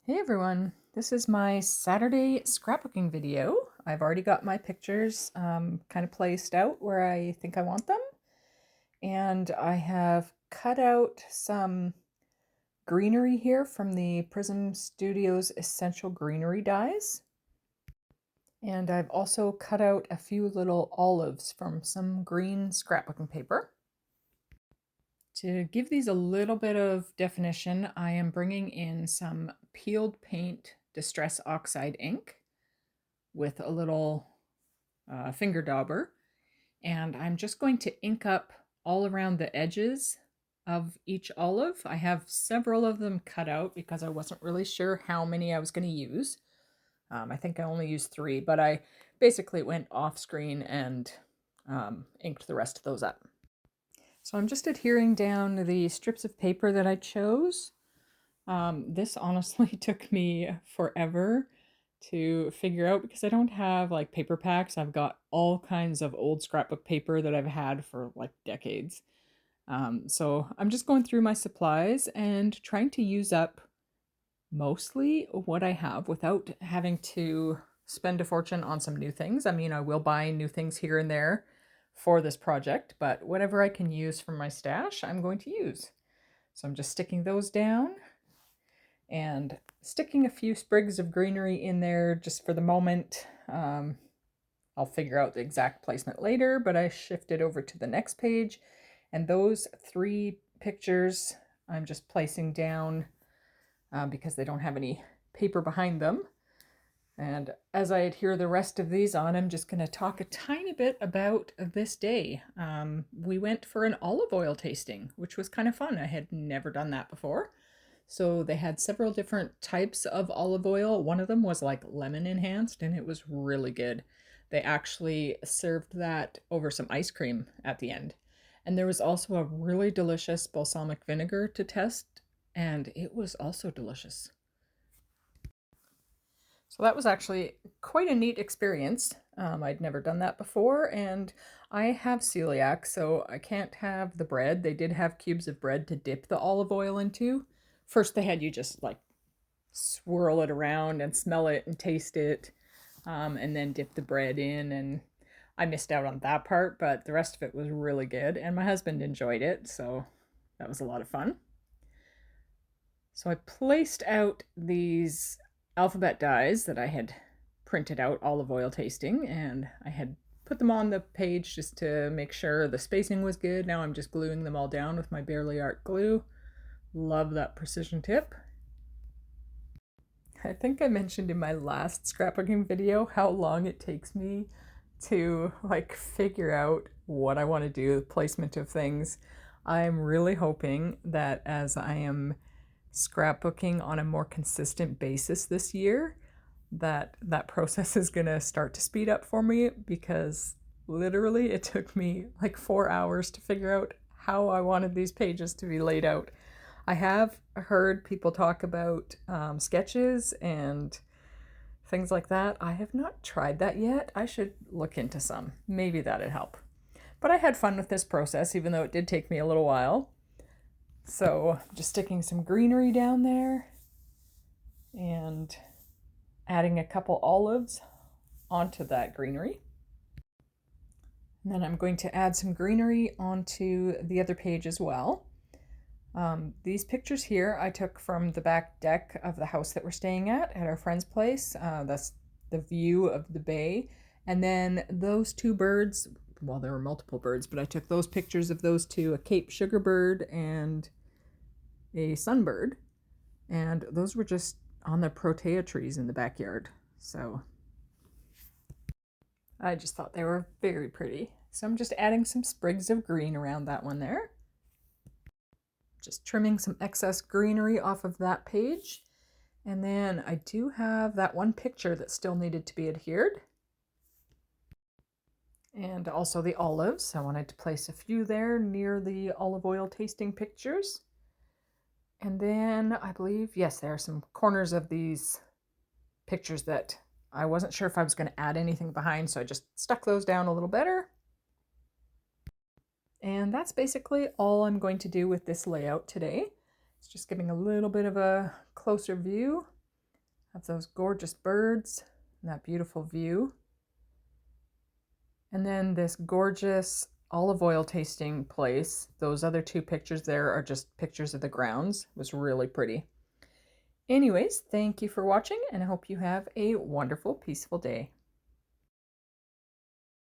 Hey everyone, this is my Saturday scrapbooking video. I've already got my pictures kind of placed out where I think I want them. And I have cut out some greenery here from the Prism Studios Essential Greenery dies. And I've also cut out a few little olives from some green scrapbooking paper. To give these a little bit of definition, I am bringing in some peeled paint Distress Oxide ink with a little finger dauber, and I'm just going to ink up all around the edges of each olive. I have several of them cut out because I wasn't really sure how many I was going to use. I think I only used 3, but I basically went off screen and inked the rest of those up. So I'm just adhering down the strips of paper that I chose. This honestly took me forever to figure out because I don't have like paper packs. I've got all kinds of old scrapbook paper that I've had for like decades. So I'm just going through my supplies and trying to use up mostly what I have without having to spend a fortune on some new things. I mean, I will buy new things here and there for this project, but whatever I can use from my stash, I'm going to use. So I'm just sticking those down and sticking a few sprigs of greenery in there just for the moment. I'll figure out the exact placement later, but I shifted over to the next page, and those 3 pictures I'm just placing down because they don't have any paper behind them. And as I adhere the rest of these on, I'm just going to talk a tiny bit about this day. We went for an olive oil tasting, which was kind of fun. I had never done that before. So they had several different types of olive oil. One of them was like lemon enhanced, and it was really good. They actually served that over some ice cream at the end. And there was also a really delicious balsamic vinegar to test, and it was also delicious. So that was actually quite a neat experience. I'd never done that before, and I have celiac, so I can't have the bread. They did have cubes of bread to dip the olive oil into. First, they had you just like swirl it around and smell it and taste it, and then dip the bread in. And I missed out on that part, but the rest of it was really good, and my husband enjoyed it, so that was a lot of fun. So I placed out these alphabet dies that I had printed out olive oil tasting, and I had put them on the page just to make sure the spacing was good. Now I'm just gluing them all down with my Barely Art glue. Love that precision tip. I think I mentioned in my last scrapbooking video how long it takes me to like figure out what I want to do, the placement of things. I'm really hoping that as I am scrapbooking on a more consistent basis this year, that process is going to start to speed up for me, because literally it took me like 4 hours to figure out how I wanted these pages to be laid out. I have heard people talk about sketches and things like that. I have not tried that yet. I should look into some. Maybe that'd help. But I had fun with this process, even though it did take me a little while. So just sticking some greenery down there and adding a couple olives onto that greenery. And then I'm going to add some greenery onto the other page as well. These pictures here I took from the back deck of the house that we're staying at our friend's place. That's the view of the bay. And then those 2 birds, well, there were multiple birds, but I took those pictures of those 2, a Cape sugarbird and a sunbird. And those were just on the protea trees in the backyard. So I just thought they were very pretty. So I'm just adding some sprigs of green around that one there. Just trimming some excess greenery off of that page. And then I do have that one picture that still needed to be adhered. And also the olives. I wanted to place a few there near the olive oil tasting pictures. And then I believe, yes, there are some corners of these pictures that I wasn't sure if I was going to add anything behind, so I just stuck those down a little better. And that's basically all I'm going to do with this layout today. It's just giving a little bit of a closer view. Have those gorgeous birds and that beautiful view. And then this gorgeous olive oil tasting place. Those other two pictures there are just pictures of the grounds. It was really pretty. Anyways, thank you for watching, and I hope you have a wonderful, peaceful day.